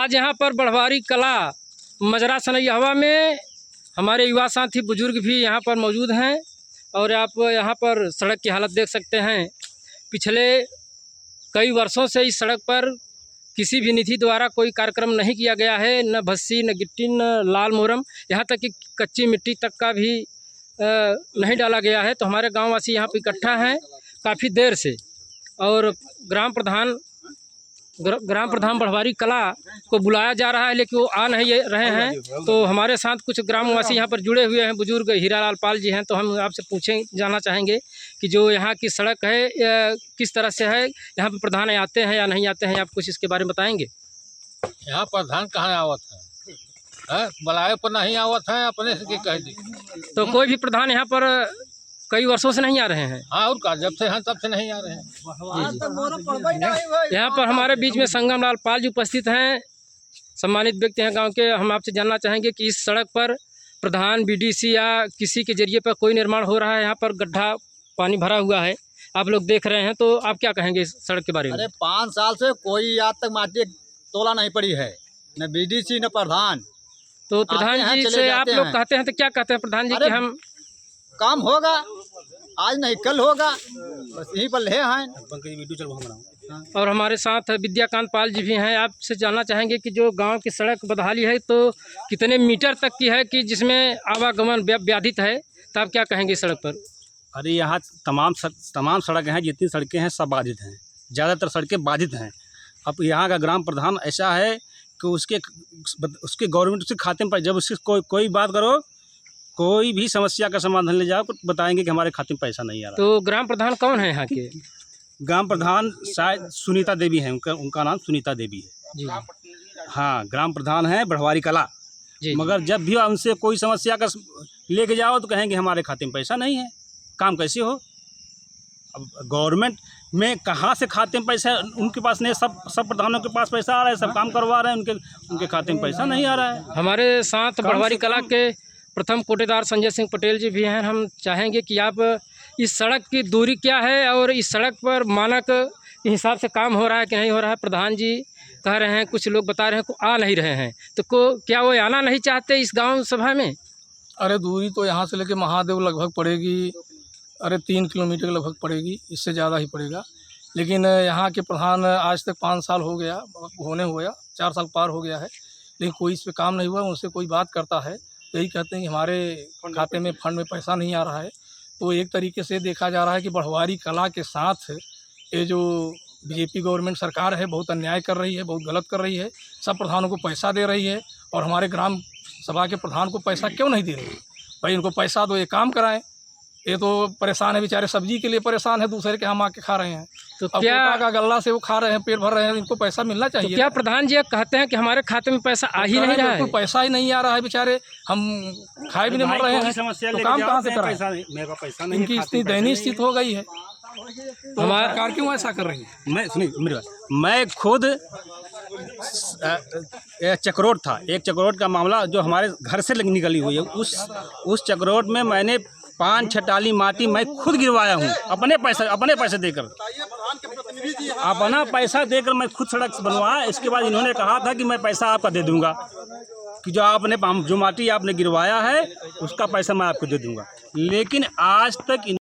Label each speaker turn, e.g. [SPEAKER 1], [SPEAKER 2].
[SPEAKER 1] आज यहाँ पर बढ़वारी कला मजरा सनैहवा में हमारे युवा साथी बुजुर्ग भी यहाँ पर मौजूद हैं और आप यहाँ पर सड़क की हालत देख सकते हैं। पिछले कई वर्षों से इस सड़क पर किसी भी निधि द्वारा कोई कार्यक्रम नहीं किया गया है, न भस्सी न गिट्टी न लाल मोरम, यहाँ तक कि कच्ची मिट्टी तक का भी नहीं डाला गया है। तो हमारे गाँव वासी यहाँ पर इकट्ठा हैं काफ़ी देर से और ग्राम प्रधान बढ़वारी कला को बुलाया जा रहा है लेकिन वो आ नहीं रहे हैं। तो हमारे साथ कुछ ग्रामवासी यहाँ पर जुड़े हुए हैं, बुजुर्ग हीरालाल पाल जी हैं। तो हम आपसे जानना चाहेंगे कि जो यहाँ की सड़क है किस तरह से है, यहाँ पर प्रधान आते हैं या नहीं आते हैं, आप कुछ इसके बारे में बताएंगे।
[SPEAKER 2] यहाँ प्रधान कहाँ आवत है, बुलाए पर नहीं आवत है, अपने से कह दी।
[SPEAKER 1] तो कोई भी प्रधान यहाँ पर कई वर्षों से नहीं आ रहे हैं।
[SPEAKER 2] हाँ, और का जब से हैं तब से नहीं आ रहे हैं।
[SPEAKER 1] यहाँ पर हमारे बीच में संगम लाल पाल जी उपस्थित हैं, सम्मानित व्यक्ति हैं गांव के। हम आपसे जानना चाहेंगे कि इस सड़क पर प्रधान बीडीसी या किसी के जरिए पर कोई निर्माण हो रहा है। यहाँ पर गड्ढा पानी भरा हुआ है, आप लोग देख रहे हैं, तो आप क्या कहेंगे इस सड़क के बारे में।
[SPEAKER 3] अरे 5 साल से कोई आज तक माटी तोला नहीं पड़ी है, न बीडीसी न प्रधान।
[SPEAKER 1] तो प्रधान जी से आप लोग कहते हैं तो क्या कहते हैं प्रधान जी कि हम
[SPEAKER 3] काम होगा, आज नहीं कल होगा, बस यहीं पर ले हैं।
[SPEAKER 1] और हमारे साथ विद्याकांत पाल जी भी हैं। आपसे जानना चाहेंगे कि जो गांव की सड़क बदहाली है तो कितने मीटर तक की है कि जिसमें आवागमन व्याधित है, तो आप क्या कहेंगे इस सड़क पर।
[SPEAKER 4] अरे यहाँ तमाम सड़कें हैं, जितनी सड़कें हैं सब बाधित हैं, ज़्यादातर सड़कें बाधित हैं। अब यहाँ का ग्राम प्रधान ऐसा है कि उसके गवर्नमेंट उसके खाते में जब उसकी कोई बात करो, कोई भी समस्या का समाधान ले जाओ, बताएंगे कि हमारे खाते में पैसा नहीं आ रहा।
[SPEAKER 1] तो ग्राम प्रधान कौन है यहाँ के।
[SPEAKER 4] ग्राम प्रधान शायद सुनीता देवी है, उनका नाम सुनीता देवी है
[SPEAKER 1] जी।
[SPEAKER 4] हाँ, ग्राम प्रधान है बढ़वारी कला जी। मगर जब भी उनसे कोई समस्या का लेके जाओ तो कहेंगे हमारे खाते में पैसा नहीं है, काम कैसे हो। अब गवर्नमेंट में कहाँ से खाते में पैसा, उनके पास नहीं, सब प्रधानों के पास पैसा आ रहा है, सब काम करवा रहे हैं, उनके खाते में पैसा नहीं आ रहा है।
[SPEAKER 1] हमारे साथ बढ़वारी कला के प्रथम कोटेदार संजय सिंह पटेल जी भी हैं। हम चाहेंगे कि आप इस सड़क की दूरी क्या है और इस सड़क पर मानक के हिसाब से काम हो रहा है कि नहीं हो रहा है। प्रधान जी कह रहे हैं, कुछ लोग बता रहे हैं को आ नहीं रहे हैं, तो क्या वो आना नहीं चाहते इस गांव सभा में।
[SPEAKER 5] अरे दूरी तो यहाँ से लेके महादेव लगभग पड़ेगी, अरे 3 किलोमीटर लगभग पड़ेगी, इससे ज़्यादा ही पड़ेगा। लेकिन यहाँ के प्रधान आज तक 5 साल हो गया, होने हो गया 4 साल पार हो गया है, लेकिन कोई इस पर काम नहीं हुआ। उनसे कोई बात करता है यही कहते हैं कि हमारे खाते में फंड में पैसा नहीं आ रहा है। तो एक तरीके से देखा जा रहा है कि बढ़वारी कला के साथ ये जो बीजेपी गवर्नमेंट सरकार है बहुत अन्याय कर रही है, बहुत गलत कर रही है। सब प्रधानों को पैसा दे रही है और हमारे ग्राम सभा के प्रधान को पैसा क्यों नहीं दे रही है। भाई इनको पैसा दो, ये काम कराएं। ये तो परेशान है बेचारे, सब्जी के लिए परेशान है, दूसरे के हम आके खा रहे हैं। तो क्या का गल्ला से वो खा रहे हैं, पेट भर रहे हैं, इनको पैसा मिलना चाहिए।
[SPEAKER 1] तो क्या प्रधान जी कहते हैं कि हमारे खाते में पैसा आ ही नहीं रहा है।
[SPEAKER 5] पैसा ही नहीं आ रहा है, बेचारे हम खाए भी नहीं मर रहे हैं, तो काम कहाँ से कराएं। इनकी इतनी दयनीय स्थिति हो गई है, तो हमारी सरकार क्यों ऐसा कर रही है।
[SPEAKER 4] मैं सुनिए मेरी बात, मैं खुद चक्रोट था, एक चक्रोट का मामला जो हमारे घर से निकली हुई है, उस चक्रोट में मैंने 5 छटाली माटी मैं खुद गिरवाया हूँ, अपने पैसे देकर, अपना पैसा देकर मैं खुद सड़क बनवाया। इसके बाद इन्होंने कहा था कि मैं पैसा आपका दे दूंगा, कि जो माटी आपने गिरवाया है उसका पैसा मैं आपको दे दूंगा, लेकिन आज तक